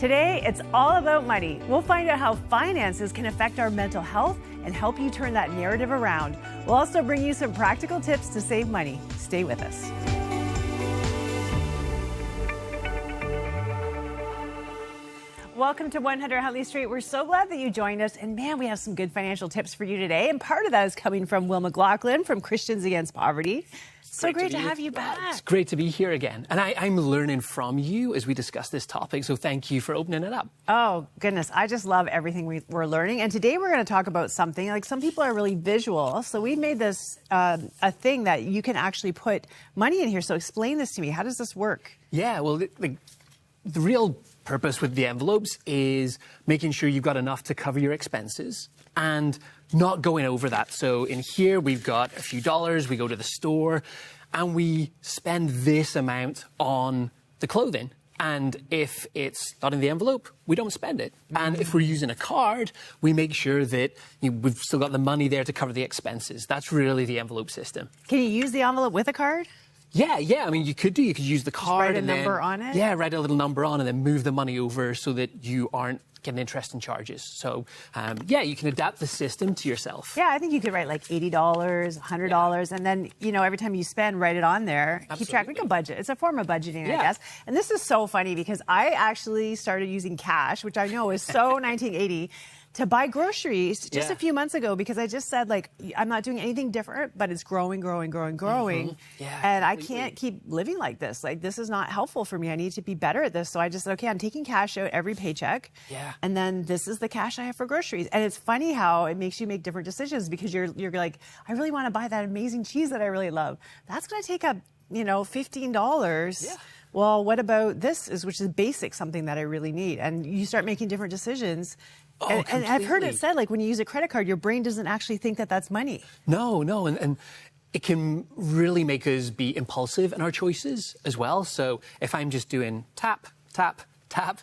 Today, it's all about money. We'll find out how finances can affect our mental health and help you turn that narrative around. We'll also bring you some practical tips to save money. Stay with us. Welcome to 100 Huntley Street. We're so glad that you joined us. And man, we have some good financial tips for you today. And part of that is coming from Will McLaughlin from Christians Against Poverty. So great to have you back. It's great to be here again. And I'm learning from you as we discuss this topic. So thank you for opening it up. Oh, goodness. I just love everything we're learning. And today we're going to talk about something like some people are really visual. So we made this a thing that you can actually put money in here. So explain this to me. How does this work? Yeah, well, the real purpose with the envelopes is making sure you've got enough to cover your expenses and not going over that. So in here, we've got a few dollars. We go to the store and we spend this amount on the clothing. And if it's not in the envelope, we don't spend it. And if we're using a card, we make sure that we've still got the money there to cover the expenses. That's really the envelope system. Can you use the envelope with a card? Yeah. I mean, you could use the card. Just write a number on it? Yeah, write a little number on and then move the money over so that you aren't getting interest and charges. So, you can adapt the system to yourself. Yeah, I think you could write like $80, $100, and then, every time you spend, write it on there. Absolutely. Keep track, like a budget. It's a form of budgeting, I guess. And this is so funny because I actually started using cash, which I know is so 1980. To buy groceries just a few months ago because I just said, I'm not doing anything different, but it's growing. Mm-hmm. Yeah, and I can't keep living like this. This is not helpful for me. I need to be better at this. So I just said, okay, I'm taking cash out every paycheck. Yeah. And then this is the cash I have for groceries. And it's funny how it makes you make different decisions because you're like, I really want to buy that amazing cheese that I really love. That's going to take up, $15. Yeah. Well, what about this, which is basic, something that I really need? And you start making different decisions. Oh, and I've heard it said, when you use a credit card, your brain doesn't actually think that that's money. No. And it can really make us be impulsive in our choices as well. So if I'm just doing tap, tap, tap,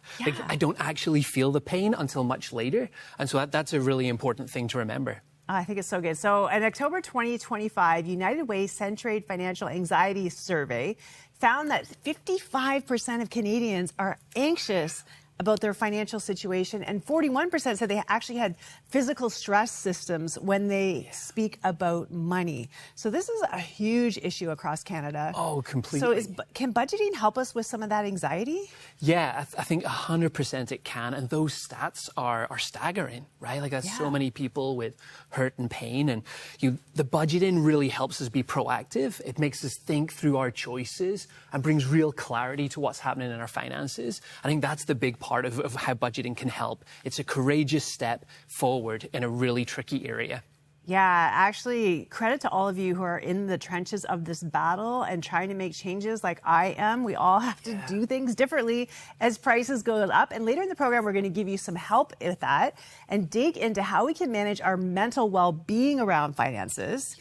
I don't actually feel the pain until much later. And so that's a really important thing to remember. I think it's so good. So an October 2025 United Way Centraid Financial Anxiety Survey found that 55% of Canadians are anxious about their financial situation, and 41% said they actually had physical stress systems when they speak about money. So this is a huge issue across Canada. Oh, completely. So can budgeting help us with some of that anxiety? Yeah, I think 100% it can. And those stats are staggering, right? That's so many people with hurt and pain. And the budgeting really helps us be proactive. It makes us think through our choices and brings real clarity to what's happening in our finances. I think that's the big part of how budgeting can help. It's a courageous step forward in a really tricky area. Yeah, actually, credit to all of you who are in the trenches of this battle and trying to make changes like I am. We all have to do things differently as prices go up. And later in the program, we're going to give you some help with that and dig into how we can manage our mental well-being around finances.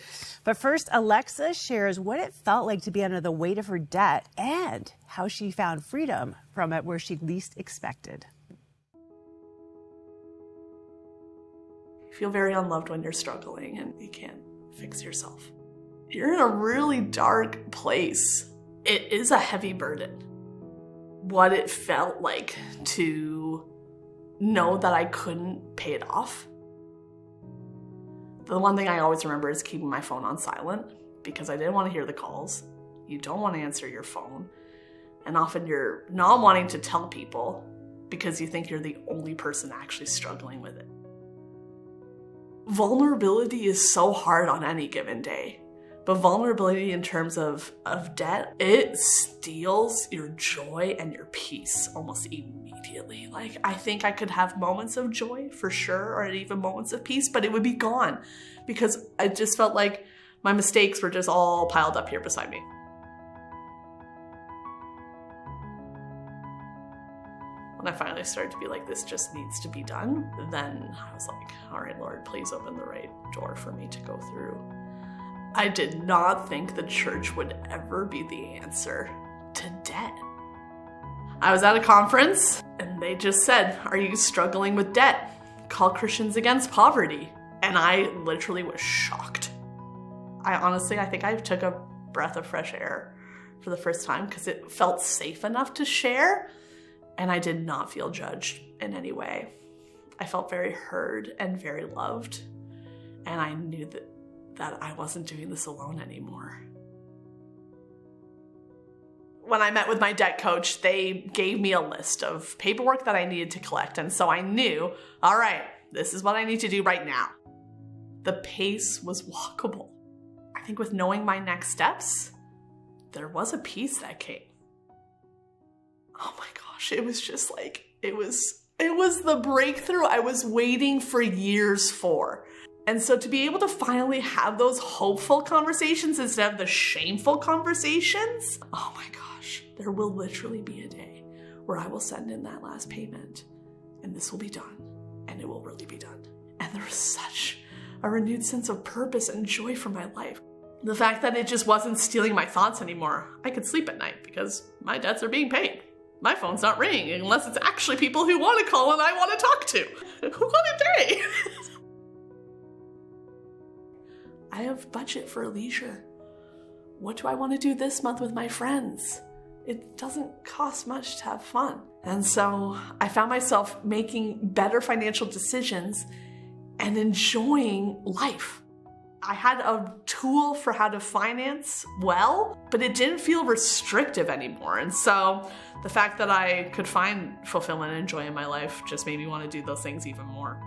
But first, Alexa shares what it felt like to be under the weight of her debt and how she found freedom from it where she least expected. You feel very unloved when you're struggling and you can't fix yourself. You're in a really dark place. It is a heavy burden. What it felt like to know that I couldn't pay it off. The one thing I always remember is keeping my phone on silent because I didn't want to hear the calls. You don't want to answer your phone. And often you're not wanting to tell people because you think you're the only person actually struggling with it. Vulnerability is so hard on any given day, but vulnerability in terms of debt, it steals your joy and your peace almost immediately. I think I could have moments of joy for sure, or even moments of peace, but it would be gone because I just felt like my mistakes were just all piled up here beside me. When I finally started to be like, this just needs to be done, then I was like, all right, Lord, please open the right door for me to go through. I did not think the church would ever be the answer to debt. I was at a conference and they just said, are you struggling with debt? Call Christians Against Poverty. And I literally was shocked. I think I took a breath of fresh air for the first time because it felt safe enough to share. And I did not feel judged in any way. I felt very heard and very loved. And I knew that I wasn't doing this alone anymore. When I met with my debt coach, they gave me a list of paperwork that I needed to collect. And so I knew, all right, this is what I need to do right now. The pace was walkable. I think with knowing my next steps, there was a peace that came. Oh my gosh, it was just like, it was the breakthrough I was waiting for years for. And so to be able to finally have those hopeful conversations instead of the shameful conversations, oh my gosh, there will literally be a day where I will send in that last payment and this will be done, and it will really be done. And there was such a renewed sense of purpose and joy for my life. The fact that it just wasn't stealing my thoughts anymore. I could sleep at night because my debts are being paid. My phone's not ringing unless it's actually people who want to call and I want to talk to. What a day! I have budget for leisure. What do I want to do this month with my friends? It doesn't cost much to have fun. And so I found myself making better financial decisions and enjoying life. I had a tool for how to finance well, but it didn't feel restrictive anymore. And so the fact that I could find fulfillment and joy in my life just made me want to do those things even more.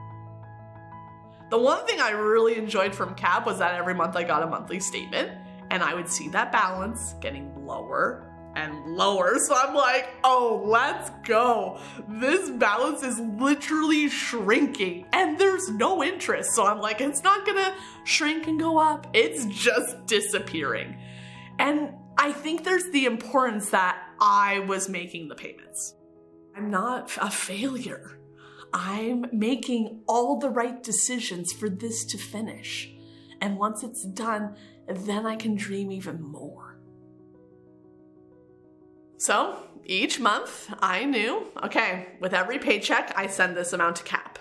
The one thing I really enjoyed from CAP was that every month I got a monthly statement, and I would see that balance getting lower and lower. So I'm like, oh, let's go. This balance is literally shrinking and there's no interest. So I'm like, it's not gonna shrink and go up. It's just disappearing. And I think there's the importance that I was making the payments. I'm not a failure. I'm making all the right decisions for this to finish. And once it's done, then I can dream even more. So each month I knew, okay, with every paycheck, I send this amount to CAP.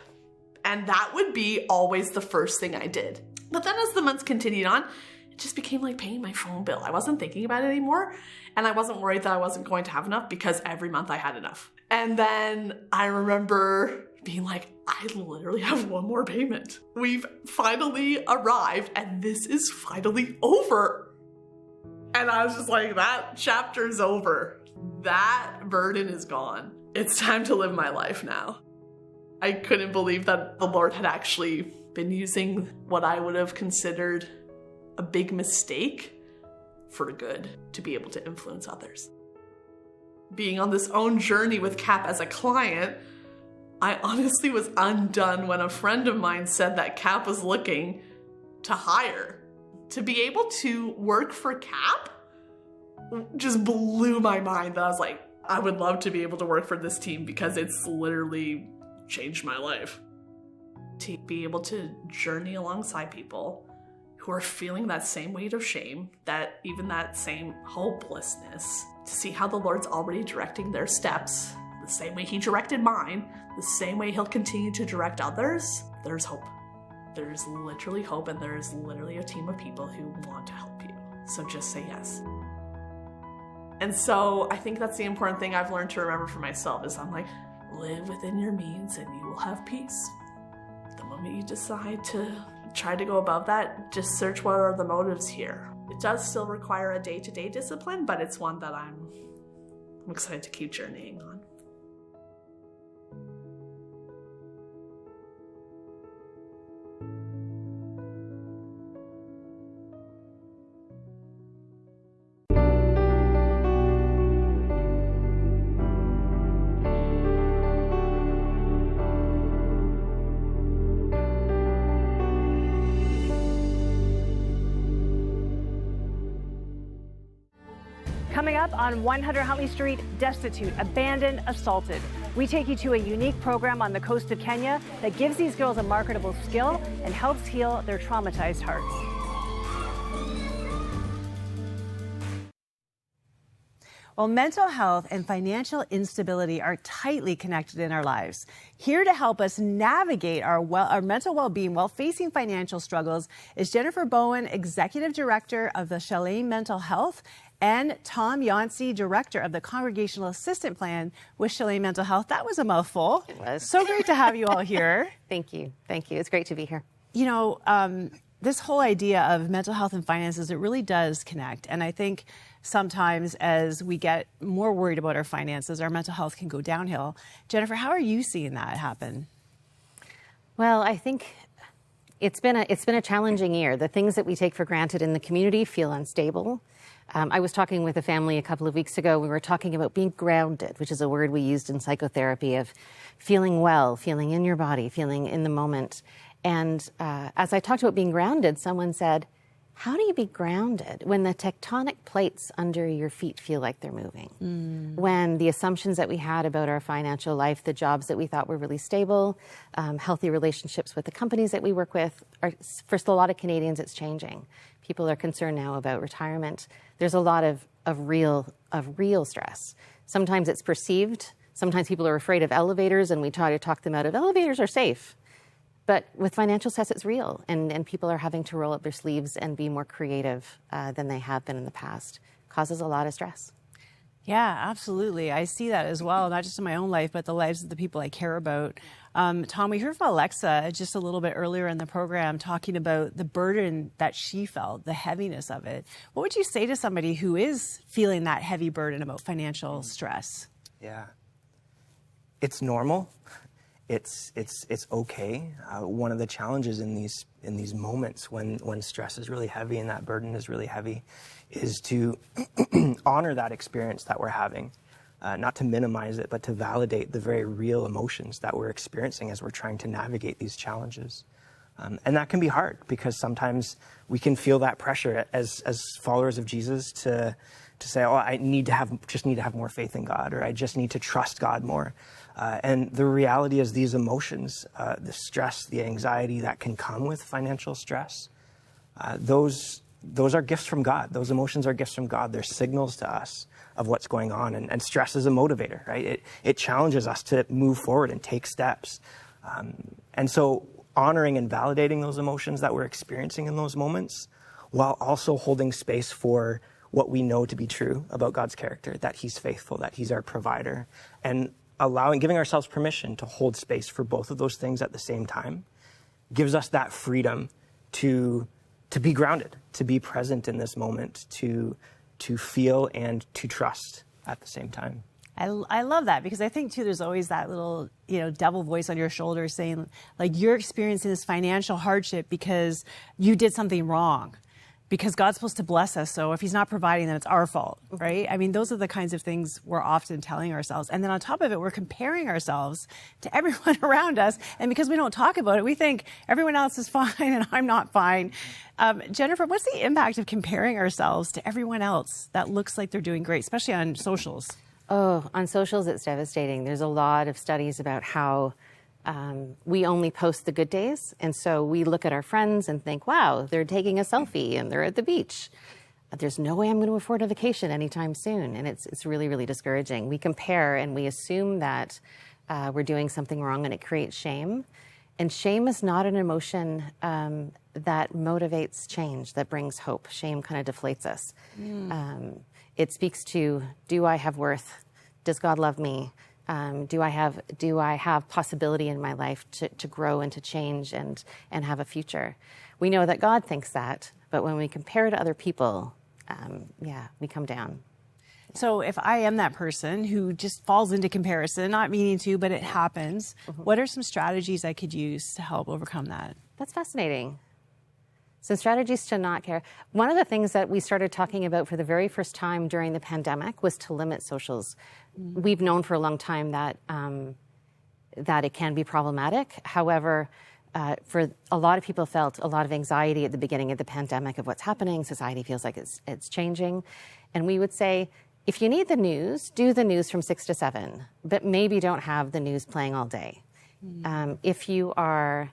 And that would be always the first thing I did. But then as the months continued on, it just became like paying my phone bill. I wasn't thinking about it anymore. And I wasn't worried that I wasn't going to have enough because every month I had enough. And then I remember being like, I literally have one more payment. We've finally arrived and this is finally over. And I was just like, that chapter's over. That burden is gone. It's time to live my life now. I couldn't believe that the Lord had actually been using what I would have considered a big mistake for good to be able to influence others. Being on this own journey with CAP as a client, I honestly was undone when a friend of mine said that CAP was looking to hire. To be able to work for CAP just blew my mind. That I was like, I would love to be able to work for this team because it's literally changed my life. To be able to journey alongside people who are feeling that same weight of shame, that even that same hopelessness, to see how the Lord's already directing their steps, the same way He directed mine, the same way He'll continue to direct others, there's hope. There's literally hope, and there's literally a team of people who want to help you. So just say yes. And so I think that's the important thing I've learned to remember for myself is I'm like, live within your means and you will have peace. The moment you decide to try to go above that, just search what are the motives here. It does still require a day-to-day discipline, but it's one that I'm excited to keep journeying on. Coming up on 100 Huntley Street, destitute, abandoned, assaulted. We take you to a unique program on the coast of Kenya that gives these girls a marketable skill and helps heal their traumatized hearts. Well, mental health and financial instability are tightly connected in our lives. Here to help us navigate our mental well-being while facing financial struggles is Jennifer Bowen, Executive Director of the Chalet Mental Health, and Tom Yancey, Director of the Congregational Assistant Plan with Chelan Mental Health. That was a mouthful. It was. So great to have you all here. Thank you. Thank you. It's great to be here. You know, this whole idea of mental health and finances, it really does connect. And I think sometimes as we get more worried about our finances, our mental health can go downhill. Jennifer, how are you seeing that happen? Well, I think it's been a challenging year. The things that we take for granted in the community feel unstable. I was talking with a family a couple of weeks ago. We were talking about being grounded, which is a word we used in psychotherapy, of feeling well, feeling in your body, feeling in the moment. And as I talked about being grounded, someone said, how do you be grounded when the tectonic plates under your feet feel like they're moving? When the assumptions that we had about our financial life, the jobs that we thought were really stable, healthy relationships with the companies that we work with, for a lot of Canadians, it's changing. People are concerned now about retirement. There's a lot of real stress. Sometimes it's perceived. Sometimes people are afraid of elevators, and we try to talk them out of elevators are safe. But with financial stress, it's real, and people are having to roll up their sleeves and be more creative than they have been in the past. Causes a lot of stress. Yeah, absolutely. I see that as well, not just in my own life, but the lives of the people I care about. Tom, we heard from Alexa just a little bit earlier in the program talking about the burden that she felt, the heaviness of it. What would you say to somebody who is feeling that heavy burden about financial stress? Yeah, it's normal. It's okay. One of the challenges in these moments when stress is really heavy and that burden is really heavy is to honor that experience that we're having, not to minimize it, but to validate the very real emotions that we're experiencing as we're trying to navigate these challenges. And that can be hard because sometimes we can feel that pressure as followers of Jesus to say, oh, I just need to have more faith in God, or I just need to trust God more. And the reality is these emotions, the stress, the anxiety that can come with financial stress, those are gifts from God. Those emotions are gifts from God. They're signals to us of what's going on. And stress is a motivator, right? It challenges us to move forward and take steps. And so honoring and validating those emotions that we're experiencing in those moments, while also holding space for what we know to be true about God's character, that He's faithful, that He's our provider, and giving ourselves permission to hold space for both of those things at the same time, gives us that freedom to be grounded, to be present in this moment, to feel and to trust at the same time. I love that, because I think too there's always that little devil voice on your shoulder saying, like, you're experiencing this financial hardship because you did something wrong, because God's supposed to bless us. So if He's not providing, then it's our fault, right? I mean, those are the kinds of things we're often telling ourselves. And then on top of it, we're comparing ourselves to everyone around us. And because we don't talk about it, we think everyone else is fine and I'm not fine. Jennifer, what's the impact of comparing ourselves to everyone else that looks like they're doing great, especially on socials? Oh, on socials, it's devastating. There's a lot of studies about how we only post the good days. And so we look at our friends and think, wow, they're taking a selfie and they're at the beach. There's no way I'm going to afford a vacation anytime soon. And it's really, really discouraging. We compare and we assume that we're doing something wrong, and it creates shame. And shame is not an emotion that motivates change, that brings hope. Shame kind of deflates us. It speaks to, do I have worth? Does God love me? Do I have possibility in my life to grow and to change and have a future? We know that God thinks that, but when we compare to other people, we come down. So if I am that person who just falls into comparison, not meaning to, but it happens, what are some strategies I could use to help overcome that? That's fascinating. Some strategies to not care. One of the things that we started talking about for the very first time during the pandemic was to limit socials. We've known for a long time that it can be problematic. However, for a lot of people felt a lot of anxiety at the beginning of the pandemic of what's happening. Society feels like it's changing. And we would say, if you need the news, do the news from 6 to 7, but maybe don't have the news playing all day. If you are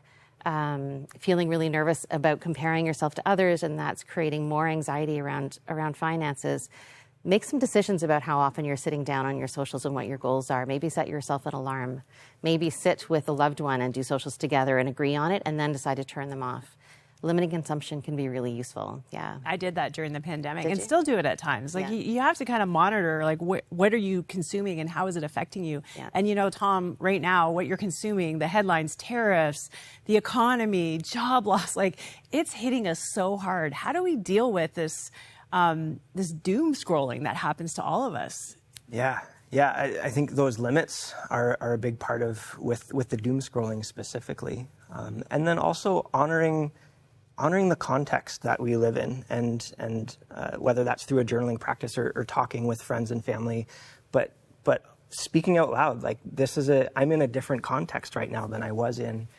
feeling really nervous about comparing yourself to others, and that's creating more anxiety around finances, make some decisions about how often you're sitting down on your socials and what your goals are. Maybe set yourself an alarm. Maybe sit with a loved one and do socials together and agree on it, and then decide to turn them off. limiting consumption can be really useful. Yeah. I did that during the pandemic Did and you? still do it at times. Like Yeah. you have to kind of monitor, like what are you consuming and how is it affecting you? Yeah. And Tom, right now, what you're consuming, the headlines, tariffs, the economy, job loss, like it's hitting us so hard. How do we deal with this, this doom scrolling that happens to all of us? Yeah. I think those limits are a big part of with the doom scrolling specifically, and then also honoring the context that we live in, and whether that's through a journaling practice or talking with friends and family, but speaking out loud, like I'm in a different context right now than I was in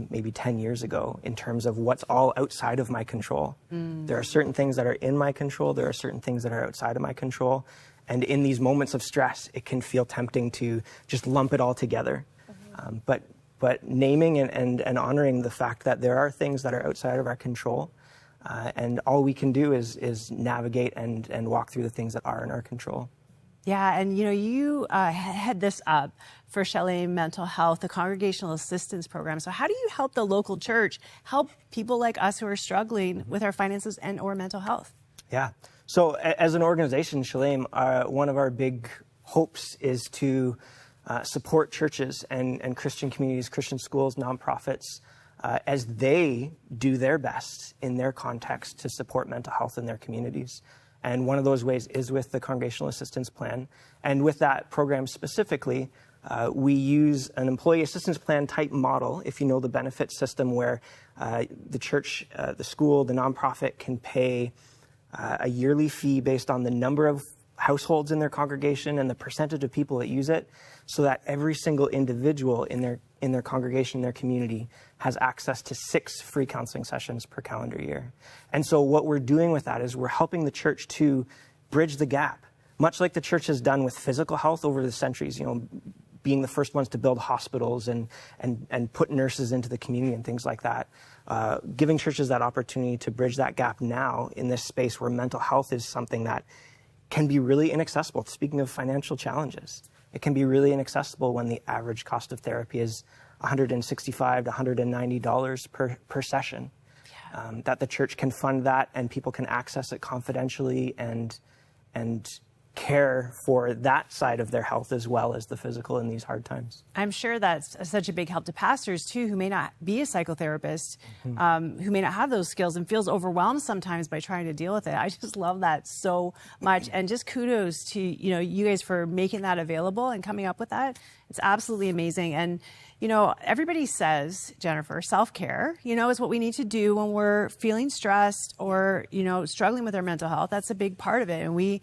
maybe 10 years ago in terms of what's all outside of my control. There are certain things that are in my control. There are certain things that are outside of my control. And in these moments of stress, it can feel tempting to just lump it all together. But naming and honoring the fact that there are things that are outside of our control, and all we can do is navigate and walk through the things that are in our control. Yeah, and you head this up for Chalet Mental Health, the Congregational Assistance Program. So how do you help the local church help people like us who are struggling with our finances and or mental health? Yeah. So as an organization, Shalem, one of our big hopes is to support churches and Christian communities, Christian schools, nonprofits, as they do their best in their context to support mental health in their communities. And one of those ways is with the Congregational Assistance Plan. And with that program specifically, we use an employee assistance plan type model, if you know the benefit system, where the church, the school, the nonprofit can pay a yearly fee based on the number of households in their congregation and the percentage of people that use it, so that every single individual in their congregation, in their community, has access to 6 free counseling sessions per calendar year. And so what we're doing with that is we're helping the church to bridge the gap, much like the church has done with physical health over the centuries, being the first ones to build hospitals and put nurses into the community and things like that. Giving churches that opportunity to bridge that gap now in this space where mental health is something that can be really inaccessible. Speaking of financial challenges, it can be really inaccessible when the average cost of therapy is $165 to $190 per session. Yeah. That the church can fund that and people can access it confidentially and care for that side of their health as well as the physical in these hard times. I'm sure that's such a big help to pastors too, who may not be a psychotherapist, who may not have those skills and feels overwhelmed sometimes by trying to deal with it. I just love that so much, and just kudos to you guys for making that available and coming up with that. It's absolutely amazing. And everybody says, Jennifer, self-care, is what we need to do when we're feeling stressed or, struggling with our mental health. That's a big part of it. And we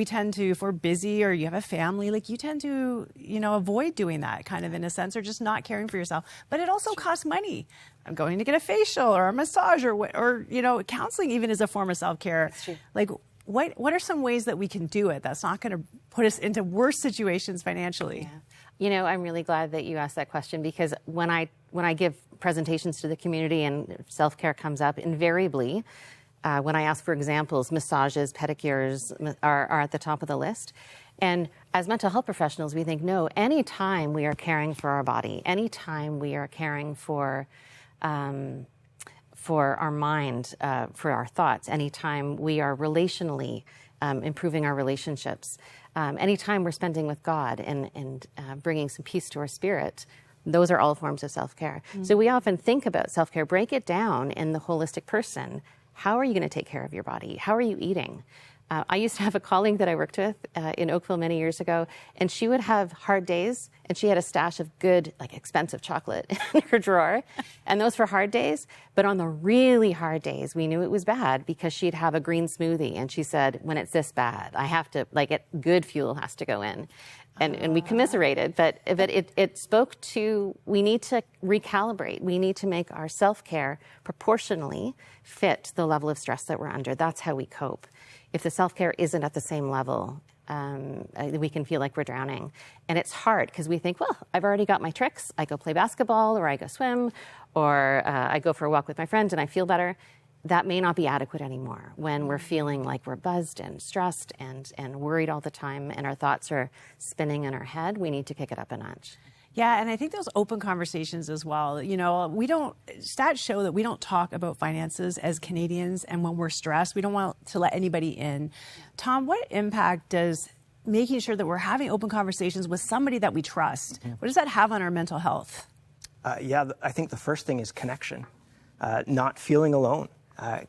tend to, if we're busy or you have a family, like you tend to, avoid doing that kind of in a sense, or just not caring for yourself. But it also costs money. I'm going to get a facial or a massage or counseling even is a form of self-care. Like, what are some ways that we can do it that's not going to put us into worse situations financially? Yeah. I'm really glad that you asked that question, because when I give presentations to the community and self-care comes up, invariably, when I ask for examples, massages, pedicures are at the top of the list. And as mental health professionals, we think, no, anytime we are caring for our body, anytime we are caring for our mind, for our thoughts, anytime we are relationally improving our relationships, anytime we're spending with God and bringing some peace to our spirit, those are all forms of self-care. Mm-hmm. So we often think about self-care, break it down in the holistic person. How are you going to take care of your body? How are you eating? I used to have a colleague that I worked with in Oakville many years ago, and she would have hard days, and she had a stash of good, expensive chocolate in her drawer, and those for hard days. But on the really hard days, we knew it was bad because she'd have a green smoothie, and she said, when it's this bad, I have to, good fuel has to go in. And we commiserated, but it spoke to, we need to recalibrate. We need to make our self-care proportionally fit the level of stress that we're under. That's how we cope. If the self-care isn't at the same level, we can feel like we're drowning. And it's hard because we think, well, I've already got my tricks. I go play basketball, or I go swim, or I go for a walk with my friend and I feel better. That may not be adequate anymore when we're feeling like we're buzzed and stressed and worried all the time and our thoughts are spinning in our head. We need to kick it up a notch. Yeah, and I think those open conversations as well. Stats show that we don't talk about finances as Canadians, and when we're stressed, we don't want to let anybody in. Tom, what impact does making sure that we're having open conversations with somebody that we trust, what does that have on our mental health? I think the first thing is connection. Not feeling alone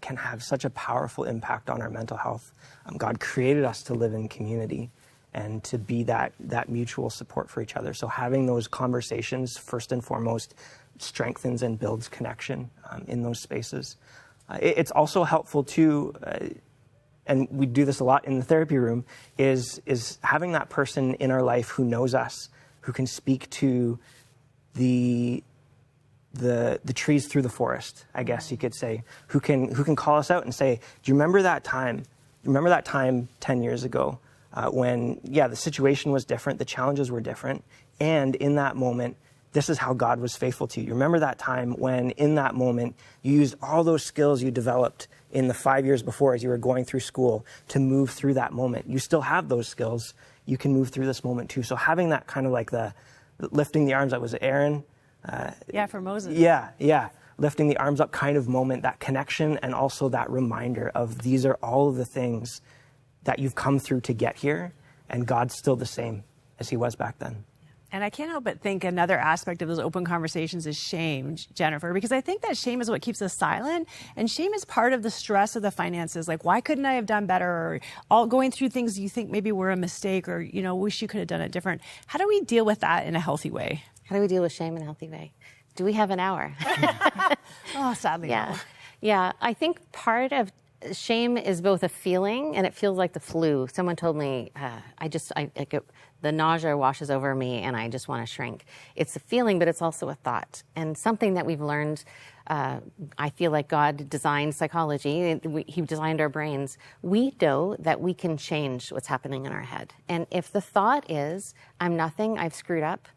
can have such a powerful impact on our mental health. God created us to live in community and to be that mutual support for each other. So having those conversations, first and foremost, strengthens and builds connection in those spaces. It's also helpful too, and we do this a lot in the therapy room, is having that person in our life who knows us, who can speak to the trees through the forest, I guess you could say, who can call us out and say, do you remember that time? Remember that time 10 years ago when, the situation was different, the challenges were different, and in that moment, this is how God was faithful to you. You remember that time when, in that moment, you used all those skills you developed in the 5 years before as you were going through school to move through that moment. You still have those skills. You can move through this moment too. So having that kind of like the lifting the arms, that was Aaron. For Moses. Yeah. Lifting the arms up kind of moment, that connection, and also that reminder of these are all of the things that you've come through to get here, and God's still the same as he was back then. And I can't help but think another aspect of those open conversations is shame, Jennifer, because I think that shame is what keeps us silent. And shame is part of the stress of the finances. Like, why couldn't I have done better? Or all going through things you think maybe were a mistake, or, wish you could have done it different. How do we deal with that in a healthy way? How do we deal with shame in a healthy way? Do we have an hour? Sadly. Yeah. Yeah. I think part of shame is both a feeling and it feels like the flu. Someone told me, the nausea washes over me and I just want to shrink. It's a feeling, but it's also a thought. And something that we've learned, I feel like God designed psychology. He designed our brains. We know that we can change what's happening in our head. And if the thought is, I'm nothing, I've screwed up,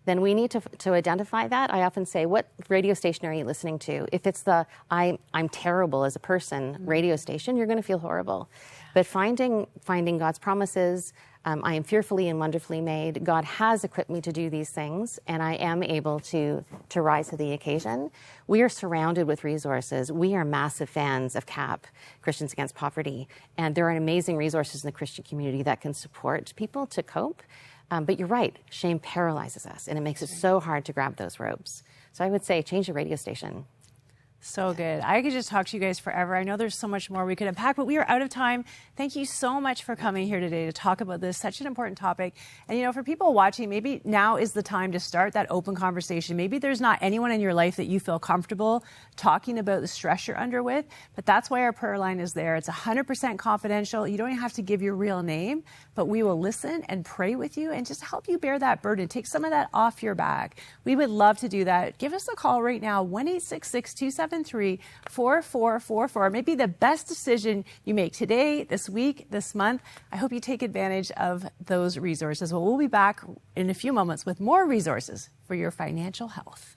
then we need to identify that. I often say, what radio station are you listening to? If it's the I'm terrible as a person radio station, you're going to feel horrible. But finding God's promises, I am fearfully and wonderfully made. God has equipped me to do these things, and I am able to rise to the occasion. We are surrounded with resources. We are massive fans of CAP, Christians Against Poverty, and there are amazing resources in the Christian community that can support people to cope. But you're right, shame paralyzes us, and it makes it so hard to grab those ropes. So I would say change the radio station. So good. I could just talk to you guys forever. I know there's so much more we could unpack, but we are out of time. Thank you so much for coming here today to talk about this, such an important topic. And, for people watching, maybe now is the time to start that open conversation. Maybe there's not anyone in your life that you feel comfortable talking about the stress you're under with, but that's why our prayer line is there. It's 100% confidential. You don't even have to give your real name, but we will listen and pray with you and just help you bear that burden. Take some of that off your back. We would love to do that. Give us a call right now, 1-866-273-4444. Maybe the best decision you make today, this week, this month. I hope you take advantage of those resources. Well, we'll be back in a few moments with more resources for your financial health.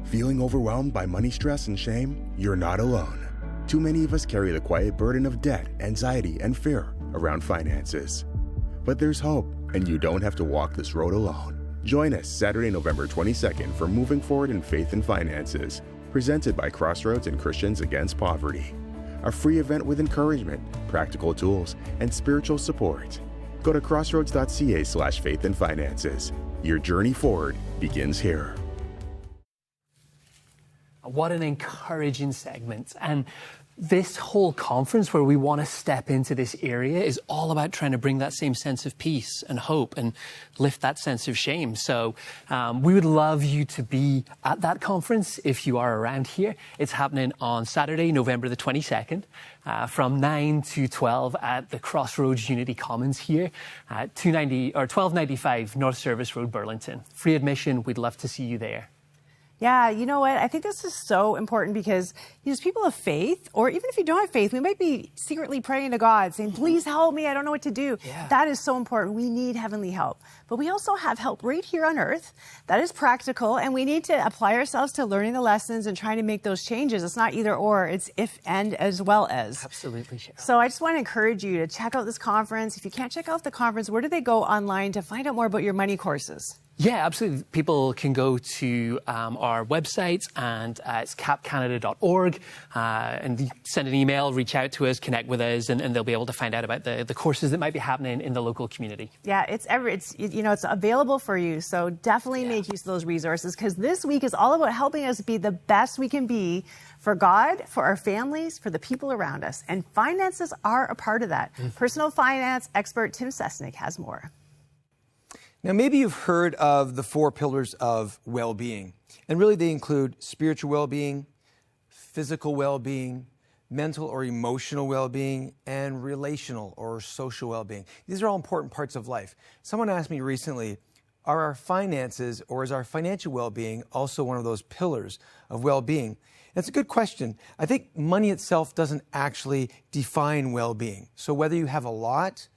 Feeling overwhelmed by money stress and shame? You're not alone. Too many of us carry the quiet burden of debt, anxiety, and fear around finances. But there's hope, and you don't have to walk this road alone. Join us Saturday, November 22nd for Moving Forward in Faith and Finances, presented by Crossroads and Christians Against Poverty. A free event with encouragement, practical tools, and spiritual support. Go to crossroads.ca/faith and finances. Your journey forward begins here. What an encouraging segment. And this whole conference where we want to step into this area is all about trying to bring that same sense of peace and hope and lift that sense of shame. So we would love you to be at that conference if you are around here. It's happening on Saturday, November the 22nd, from 9 to 12 at the Crossroads Unity Commons here at 1295 North Service Road, Burlington. Free admission. We'd love to see you there. Yeah, you know what? I think this is so important because as people of faith, or even if you don't have faith, we might be secretly praying to God, saying, please help me, I don't know what to do. Yeah. That is so important. We need heavenly help. But we also have help right here on earth that is practical, and we need to apply ourselves to learning the lessons and trying to make those changes. It's not either or, it's if and as well as. Absolutely, Cheryl. So I just want to encourage you to check out this conference. If you can't check out the conference, where do they go online to find out more about your money courses? Yeah, absolutely. People can go to our website, and it's capcanada.org, and send an email, reach out to us, connect with us, and they'll be able to find out about the courses that might be happening in the local community. Yeah, it's available for you. So definitely make use of those resources, because this week is all about helping us be the best we can be for God, for our families, for the people around us. And finances are a part of that. Personal finance expert Tim Sesnick has more. Now, maybe you've heard of the 4 pillars of well-being, and really they include spiritual well-being, physical well-being, mental or emotional well-being, and relational or social well-being. These are all important parts of life. Someone asked me recently, are our finances or is our financial well-being also one of those pillars of well-being? That's a good question. I think money itself doesn't actually define well-being. So whether you have a lot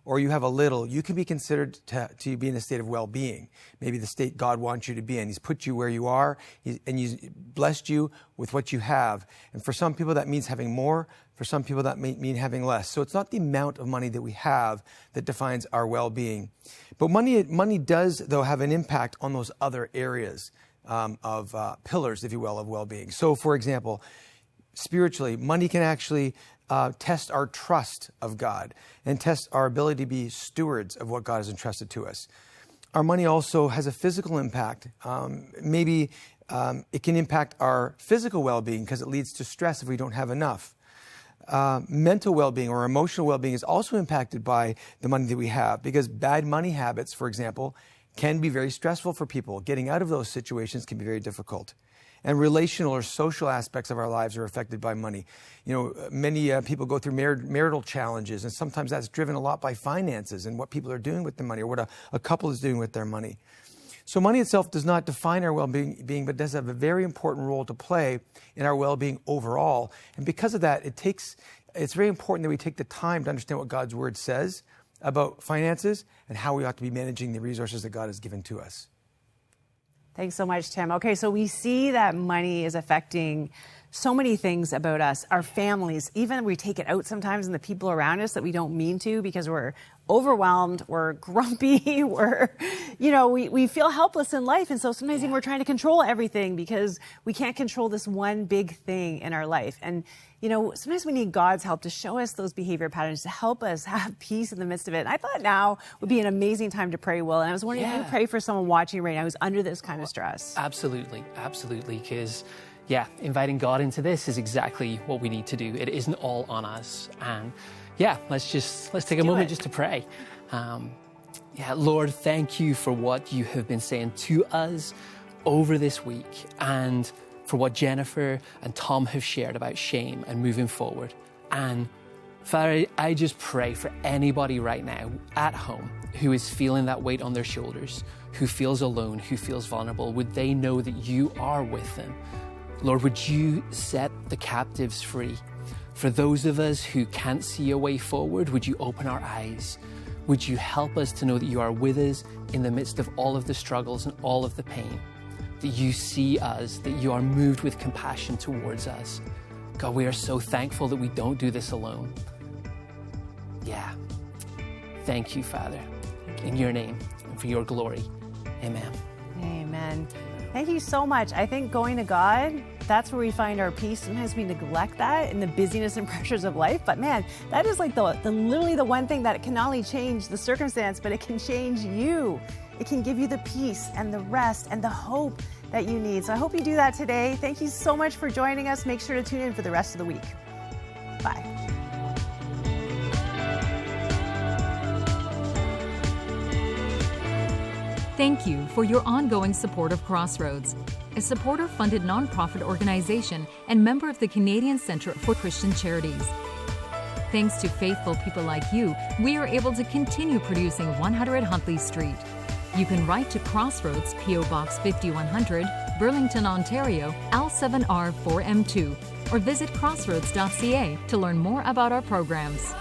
or you have a little, you can be considered to be in a state of well-being, maybe the state God wants you to be in. He's put you where you are, and He's blessed you with what you have. And for some people, that means having more. For some people, that may mean having less. So it's not the amount of money that we have that defines our well-being. But money does, though, have an impact on those other areas of pillars, if you will, of well-being. So, for example, spiritually, money can actually test our trust of God and test our ability to be stewards of what God has entrusted to us. Our money also has a physical impact. Maybe it can impact our physical well-being because it leads to stress if we don't have enough. Mental well-being or emotional well-being is also impacted by the money that we have, because bad money habits, for example, can be very stressful for people. Getting out of those situations can be very difficult. And relational or social aspects of our lives are affected by money. You know, many people go through marital challenges, and sometimes that's driven a lot by finances and what people are doing with the money, or what a couple is doing with their money. So money itself does not define our well-being, but does have a very important role to play in our well-being overall. And because of that, it's very important that we take the time to understand what God's Word says about finances and how we ought to be managing the resources that God has given to us. Thanks so much, Tim. Okay, so we see that money is affecting so many things about us, our families. Even we take it out sometimes in the people around us that we don't mean to, because we're overwhelmed, we're grumpy, we feel helpless in life. And so sometimes even we're trying to control everything because we can't control this one big thing in our life. And, sometimes we need God's help to show us those behavior patterns, to help us have peace in the midst of it. And I thought now would be an amazing time to pray, Will. And I was wondering if you pray for someone watching right now who's under this kind of stress. Absolutely. Because inviting God into this is exactly what we need to do. It isn't all on us. And let's take a moment just to pray. Lord, thank you for what you have been saying to us over this week, and for what Jennifer and Tom have shared about shame and moving forward. And Father, I just pray for anybody right now at home who is feeling that weight on their shoulders, who feels alone, who feels vulnerable. Would they know that you are with them? Lord, would you set the captives free? For those of us who can't see a way forward, would you open our eyes? Would you help us to know that you are with us in the midst of all of the struggles and all of the pain? That you see us, that you are moved with compassion towards us. God, we are so thankful that we don't do this alone. Thank you, Father, in your name and for your glory. Amen. Amen. Thank you so much. I think going to God, that's where we find our peace. Sometimes we neglect that in the busyness and pressures of life. But man, that is like literally the one thing that can not only change the circumstance, but it can change you. It can give you the peace and the rest and the hope that you need. So I hope you do that today. Thank you so much for joining us. Make sure to tune in for the rest of the week. Bye. Thank you for your ongoing support of Crossroads, a supporter-funded nonprofit organization and member of the Canadian Centre for Christian Charities. Thanks to faithful people like you, we are able to continue producing 100 Huntley Street. You can write to Crossroads, P.O. Box 5100, Burlington, Ontario, L7R4M2, or visit crossroads.ca to learn more about our programs.